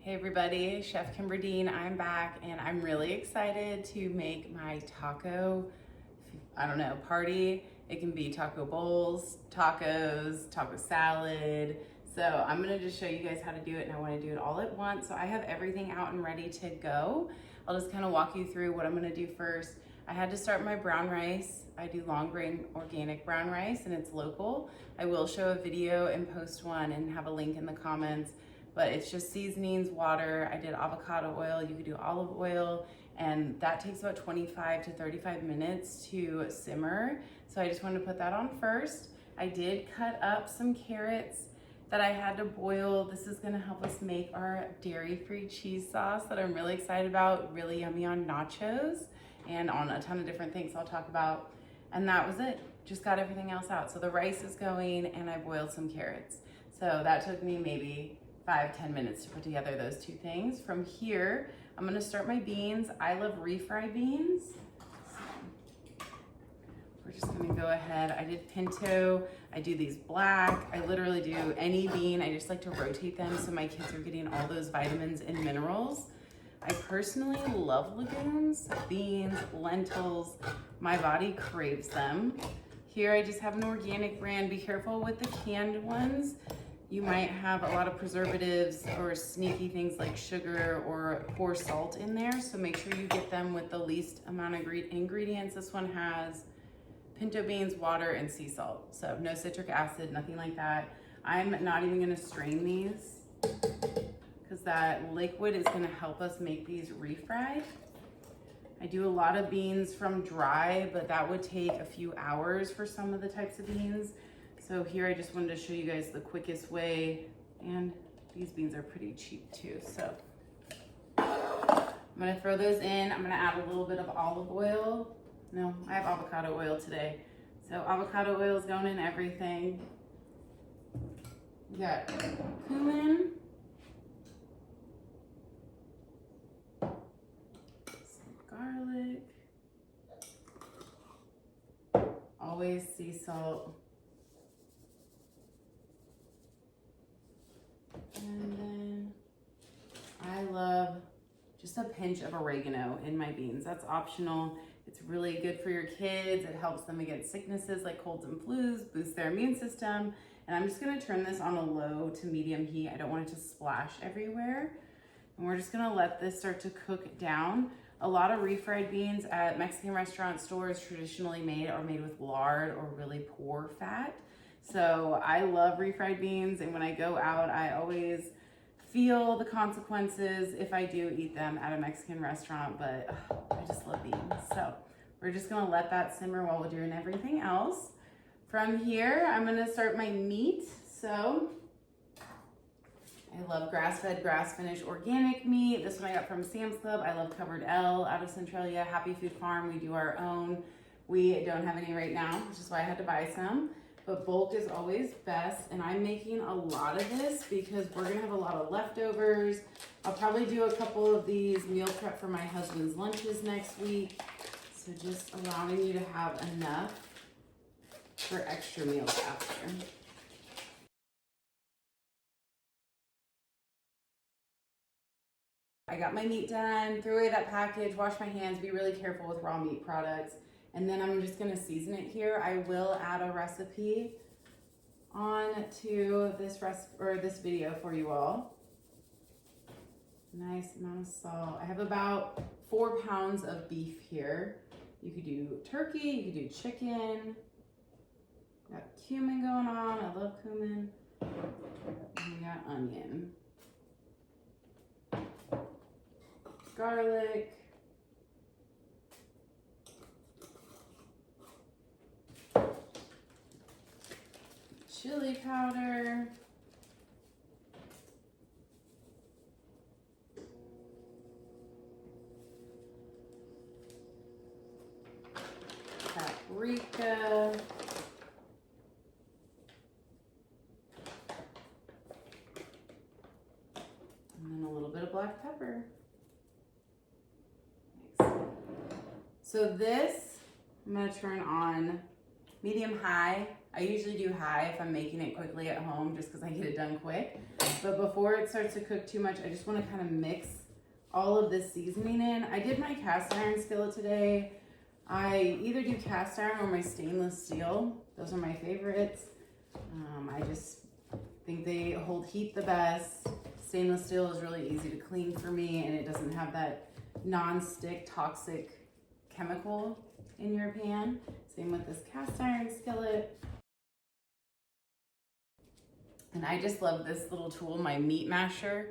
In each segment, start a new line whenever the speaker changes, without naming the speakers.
Hey everybody, Chef Kimber Dean. I'm back and I'm really excited to make my taco, party. It can be taco bowls, tacos, taco salad. So I'm gonna just show you guys how to do it, and I wanna do it all at once. So I have everything out and ready to go. I'll just kind of walk you through what I'm gonna do first. I had to start my brown rice. I do long grain organic brown rice and it's local. I will show a video and post one and have a link in the comments. But it's just seasonings, water. I did avocado oil, you could do olive oil, and that takes about 25 to 35 minutes to simmer. So I just wanted to put that on first. I did cut up some carrots that I had to boil. This is gonna help us make our dairy-free cheese sauce that I'm really excited about, really yummy on nachos and on a ton of different things I'll talk about. And that was it, just got everything else out. So the rice is going and I boiled some carrots. So that took me maybe 5-10 minutes to put together those two things. From here, I'm gonna start my beans. I love refried beans. So we're just gonna go ahead. I did pinto, I do these black. I literally do any bean. I just like to rotate them so my kids are getting all those vitamins and minerals. I personally love legumes, beans, lentils. My body craves them. Here I just have an organic brand. Be careful with the canned ones. You might have a lot of preservatives or sneaky things like sugar or poor salt in there. So make sure you get them with the least amount of ingredients. This one has pinto beans, water, and sea salt. So no citric acid, nothing like that. I'm not even gonna strain these because that liquid is gonna help us make these refried. I do a lot of beans from dry, but that would take a few hours for some of the types of beans. So here I just wanted to show you guys the quickest way, and these beans are pretty cheap too. So I'm gonna throw those in. I'm gonna add a little bit of olive oil. No, I have avocado oil today. So avocado oil is going in everything. We got cumin. Some garlic. Always sea salt. And then I love just a pinch of oregano in my beans. That's optional. It's really good for your kids. It helps them against sicknesses like colds and flus, boosts their immune system. And I'm just gonna turn this on a low to medium heat. I don't want it to splash everywhere. And we're just gonna let this start to cook down. A lot of refried beans at Mexican restaurant stores traditionally are made with lard or really poor fat. So I love refried beans, and when I go out, I always feel the consequences if I do eat them at a Mexican restaurant, but I just love beans. So we're just gonna let that simmer while we're doing everything else. From here, I'm gonna start my meat. So I love grass-fed, grass-finished organic meat. This one I got from Sam's Club. I love Covered L out of Centralia, Happy Food Farm. We do our own. We don't have any right now, which is why I had to buy some. But bulk is always best, and I'm making a lot of this because we're gonna have a lot of leftovers. I'll probably do a couple of these meal prep for my husband's lunches next week. So just allowing you to have enough for extra meals after. I got my meat done, threw away that package, wash my hands, be really careful with raw meat products. And then I'm just gonna season it here. I will add a recipe on to this video for you all. Nice amount of salt. I have about 4 pounds of beef here. You could do turkey, you could do chicken. Got cumin going on, I love cumin. And we got onion. Garlic. Chili powder, paprika, and then a little bit of black pepper. Nice. So this, I'm gonna turn on medium high. I usually do high if I'm making it quickly at home just because I get it done quick. But before it starts to cook too much, I just want to kind of mix all of this seasoning in. I did my cast iron skillet today. I either do cast iron or my stainless steel. Those are my favorites. I just think they hold heat the best. Stainless steel is really easy to clean for me, and it doesn't have that non-stick toxic chemical in your pan. Same with this cast iron skillet. And I just love this little tool, my meat masher.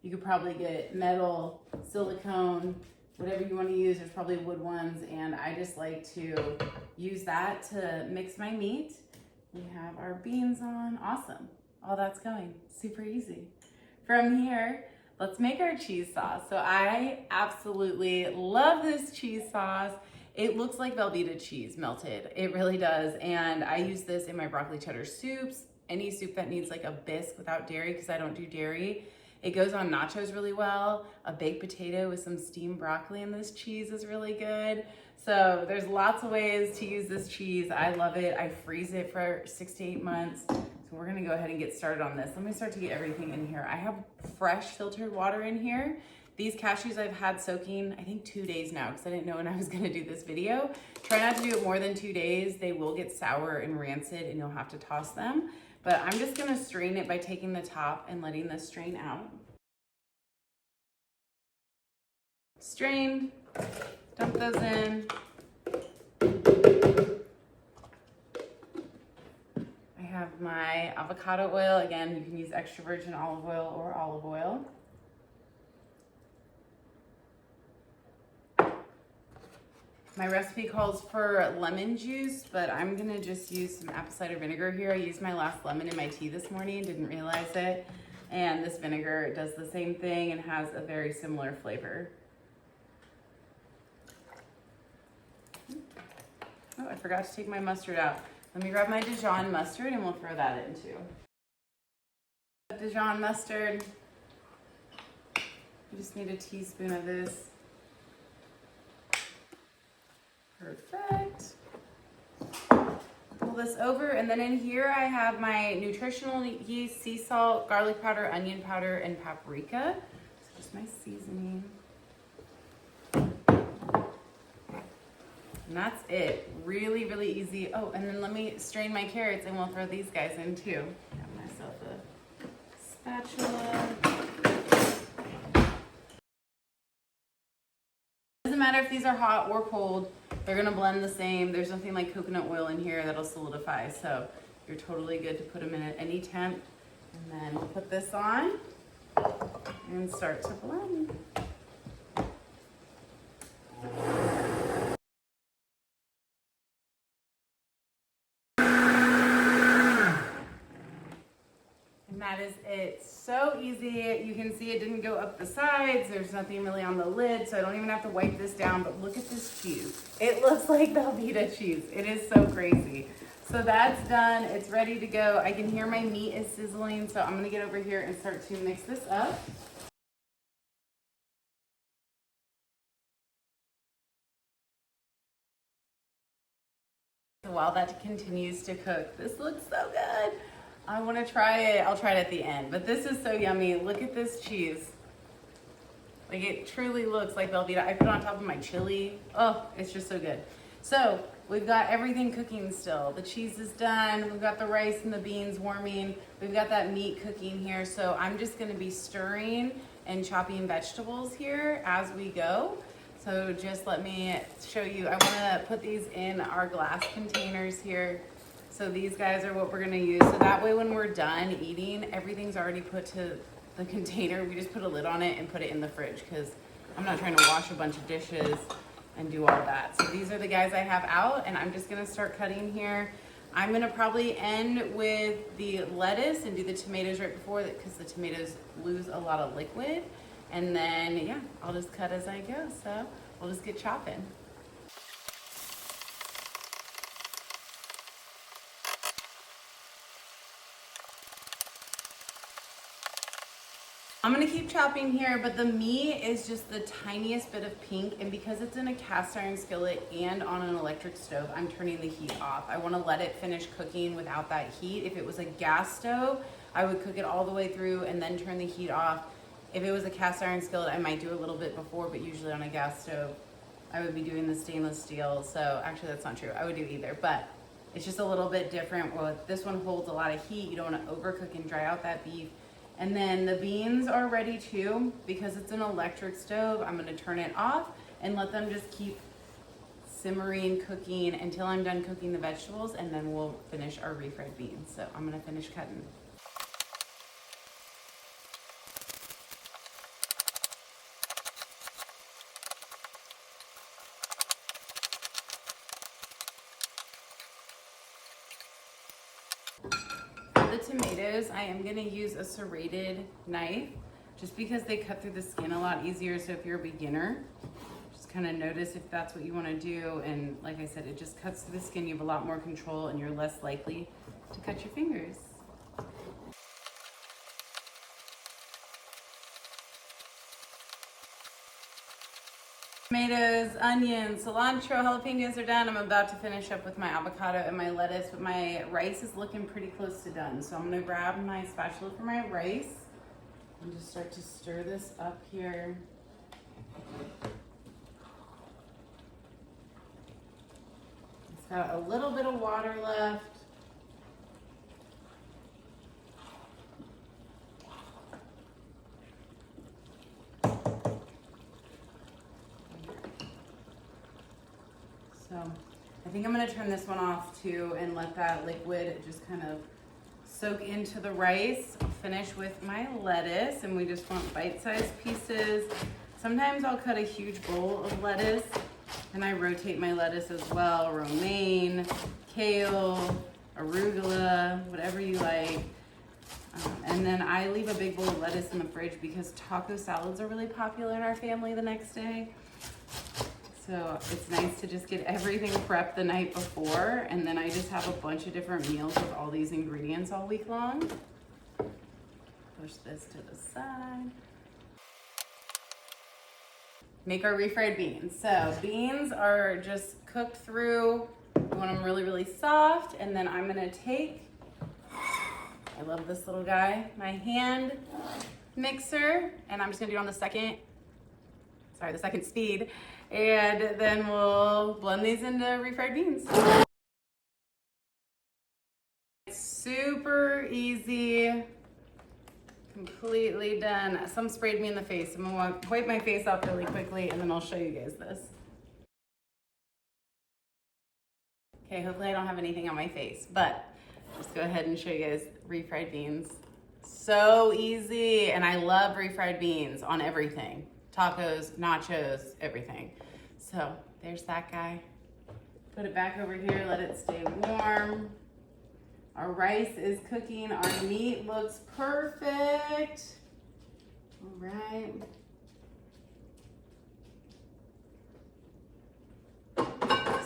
You could probably get metal, silicone, whatever you want to use. There's probably wood ones, and I just like to use that to mix my meat. We have our beans on. Awesome. All that's going. Super easy. From here, let's make our cheese sauce. So I absolutely love this cheese sauce. It looks like Velveeta cheese melted. It really does. And I use this in my broccoli cheddar soups, any soup that needs like a bisque without dairy, because I don't do dairy. It goes on nachos really well. A baked potato with some steamed broccoli and this cheese is really good. So there's lots of ways to use this cheese. I love it. I freeze it for 6 to 8 months. So we're gonna go ahead and get started on this. Let me start to get everything in here. I have fresh filtered water in here. These cashews I've had soaking, I think 2 days now, because I didn't know when I was gonna do this video. Try not to do it more than 2 days. They will get sour and rancid and you'll have to toss them. But I'm just gonna strain it by taking the top and letting this strain out. Strained, dump those in. I have my avocado oil. Again, you can use extra virgin olive oil or olive oil. My recipe calls for lemon juice, but I'm gonna just use some apple cider vinegar here. I used my last lemon in my tea this morning, didn't realize it. And this vinegar does the same thing and has a very similar flavor. Oh, I forgot to take my mustard out. Let me grab my Dijon mustard and we'll throw that in too. Dijon mustard. You just need a teaspoon of this. Perfect. Pull this over, and then in here I have my nutritional yeast, sea salt, garlic powder, onion powder, and paprika. So just my seasoning. And that's it. Really, really easy. Oh, and then let me strain my carrots and we'll throw these guys in too. Got myself a spatula. Doesn't matter if these are hot or cold. They're gonna blend the same. There's nothing like coconut oil in here that'll solidify. So you're totally good to put them in at any temp. And then we'll put this on and start to blend. That is it. So easy. You can see it didn't go up the sides. There's nothing really on the lid, so I don't even have to wipe this down, but look at this cheese. It looks like Velveeta cheese. It is so crazy. So that's done. It's ready to go. I can hear my meat is sizzling, so I'm gonna get over here and start to mix this up. So while that continues to cook, this looks so good. I want to try it. I'll try it at the end, but this is so yummy. Look at this cheese. Like, it truly looks like Velveeta. I put it on top of my chili. Oh, it's just so good. So we've got everything cooking still. The cheese is done. We've got the rice and the beans warming. We've got that meat cooking here. So I'm just going to be stirring and chopping vegetables here as we go. So just let me show you. I want to put these in our glass containers here. So these guys are what we're gonna use. So that way when we're done eating, everything's already put to the container. We just put a lid on it and put it in the fridge because I'm not trying to wash a bunch of dishes and do all that. So these are the guys I have out, and I'm just gonna start cutting here. I'm gonna probably end with the lettuce and do the tomatoes right before that because the tomatoes lose a lot of liquid. And then, yeah, I'll just cut as I go. So we'll just get chopping. I'm gonna keep chopping here, but the meat is just the tiniest bit of pink, and because it's in a cast iron skillet and on an electric stove, I'm turning the heat off. I wanna let it finish cooking without that heat. If it was a gas stove, I would cook it all the way through and then turn the heat off. If it was a cast iron skillet, I might do a little bit before, but usually on a gas stove, I would be doing the stainless steel. So actually that's not true. I would do either, but it's just a little bit different. Well, this one holds a lot of heat. You don't wanna overcook and dry out that beef. And then the beans are ready too. Because it's an electric stove, I'm gonna turn it off and let them just keep simmering, cooking until I'm done cooking the vegetables, and then we'll finish our refried beans. So I'm gonna finish cutting. The tomatoes, I am gonna use a serrated knife just because they cut through the skin a lot easier. So if you're a beginner, just kind of notice if that's what you want to do. And like I said, it just cuts through the skin. You have a lot more control and you're less likely to cut your fingers. Tomatoes, onions, cilantro, jalapenos are done. I'm about to finish up with my avocado and my lettuce, but my rice is looking pretty close to done. So I'm gonna grab my spatula for my rice and just start to stir this up here. It's got a little bit of water left. So I think I'm gonna turn this one off too and let that liquid just kind of soak into the rice. I'll finish with my lettuce, and we just want bite-sized pieces. Sometimes I'll cut a huge bowl of lettuce, and I rotate my lettuce as well. Romaine, kale, arugula, whatever you like. And then I leave a big bowl of lettuce in the fridge because taco salads are really popular in our family the next day. So it's nice to just get everything prepped the night before, and then I just have a bunch of different meals with all these ingredients all week long. Push this to the side. Make our refried beans. So beans are just cooked through. We want them really, really soft, and then I'm gonna take, I love this little guy, my hand mixer, and I'm just gonna do it on the second speed. And then we'll blend these into refried beans. It's super easy, completely done. Some sprayed me in the face. I'm gonna wipe my face off really quickly, and then I'll show you guys this. Okay, hopefully I don't have anything on my face, but just go ahead and show you guys refried beans. So easy, and I love refried beans on everything. Tacos, nachos, everything. So there's that guy. Put it back over here, let it stay warm. Our rice is cooking. Our meat looks perfect. All right.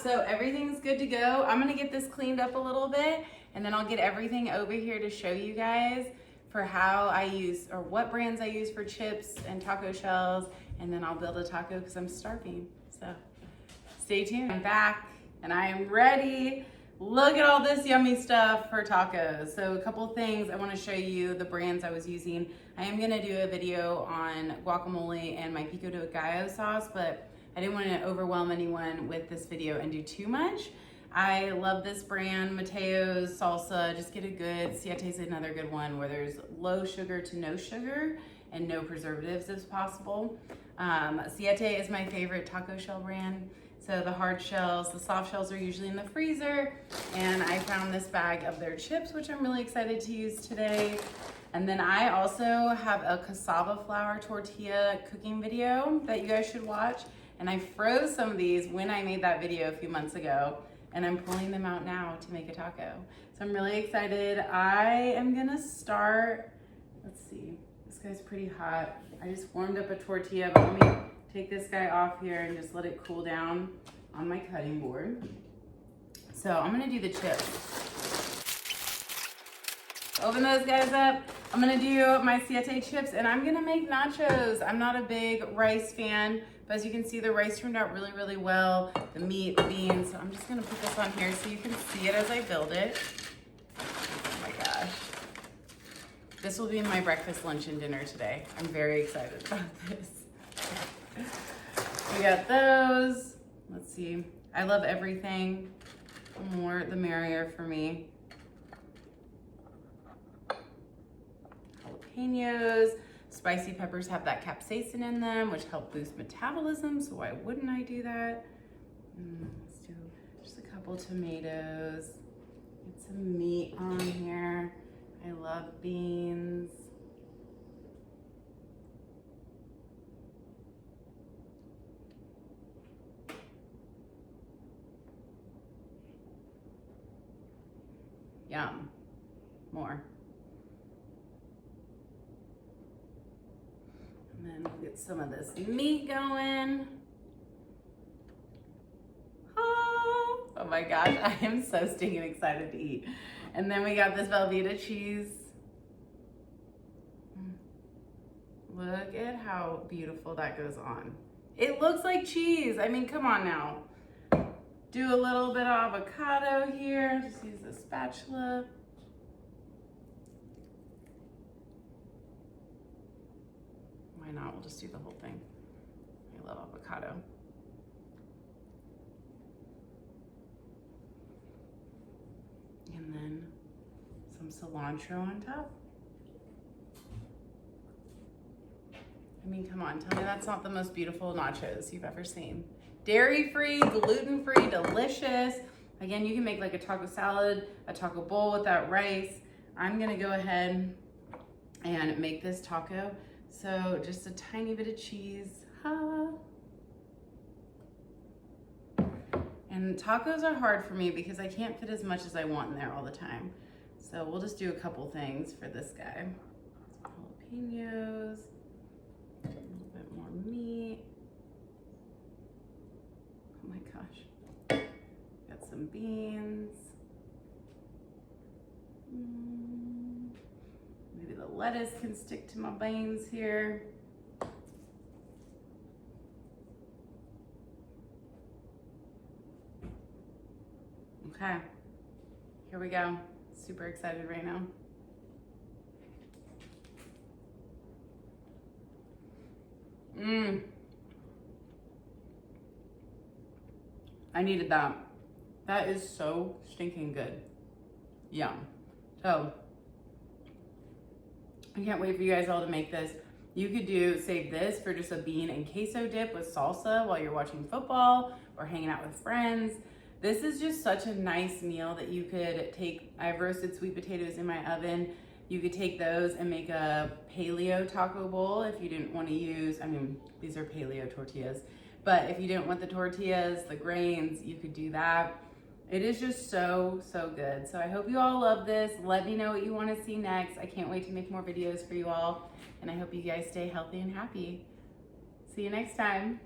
So everything's good to go. I'm gonna get this cleaned up a little bit, and then I'll get everything over here to show you guys for how I use, or what brands I use for chips and taco shells, and then I'll build a taco because I'm starving. So stay tuned. I'm back and I am ready. Look at all this yummy stuff for tacos. So a couple things I want to show you, the brands I was using. I am going to do a video on guacamole and my pico de gallo sauce, but I didn't want to overwhelm anyone with this video and do too much. I love this brand, Mateo's salsa. Just get a good, Siete is another good one where there's low sugar to no sugar and no preservatives if possible. Siete is my favorite taco shell brand. So the hard shells, the soft shells are usually in the freezer. And I found this bag of their chips, which I'm really excited to use today. And then I also have a cassava flour tortilla cooking video that you guys should watch. And I froze some of these when I made that video a few months ago. And I'm pulling them out now to make a taco. So I'm really excited. I am gonna start, let's see, this guy's pretty hot. I just warmed up a tortilla, but let me take this guy off here and just let it cool down on my cutting board. So I'm gonna do the chips. Open those guys up. I'm gonna do my siete chips and I'm gonna make nachos. I'm not a big rice fan, but as you can see, the rice turned out really, really well. The meat, the beans. So I'm just gonna put this on here so you can see it as I build it. Oh my gosh. This will be my breakfast, lunch, and dinner today. I'm very excited about this. We got those. Let's see. I love everything. The more, the merrier for me. Jalapenos. Spicy peppers have that capsaicin in them, which help boost metabolism, so why wouldn't I do that? Let's do just a couple tomatoes. Get some meat on here. I love beans. Yum. More. And then we'll get some of this meat going. Oh my gosh, I am so stinking excited to eat. And then we got this Velveeta cheese. Look at how beautiful that goes on. It looks like cheese. I mean, come on now. Do a little bit of avocado here. Just use the spatula. Why not? We'll just do the whole thing. I love avocado. And then some cilantro on top. I mean, come on, tell me that's not the most beautiful nachos you've ever seen. Dairy-free, gluten-free, delicious. Again, you can make like a taco salad, a taco bowl with that rice. I'm gonna go ahead and make this taco. So just a tiny bit of cheese. And tacos are hard for me because I can't fit as much as I want in there all the time. So we'll just do a couple things for this guy. Jalapenos, a little bit more meat. Oh my gosh. Got some beans. Maybe the lettuce can stick to my beans here. Okay, here we go. Super excited right now. I needed that. That is so stinking good. Yum. So, I can't wait for you guys all to make this. You could save this for just a bean and queso dip with salsa while you're watching football or hanging out with friends. This is just such a nice meal that you could take. I have roasted sweet potatoes in my oven. You could take those and make a paleo taco bowl if you didn't want to use, I mean, these are paleo tortillas, but if you didn't want the tortillas, the grains, you could do that. It is just so, so good. So I hope you all love this. Let me know what you want to see next. I can't wait to make more videos for you all. And I hope you guys stay healthy and happy. See you next time.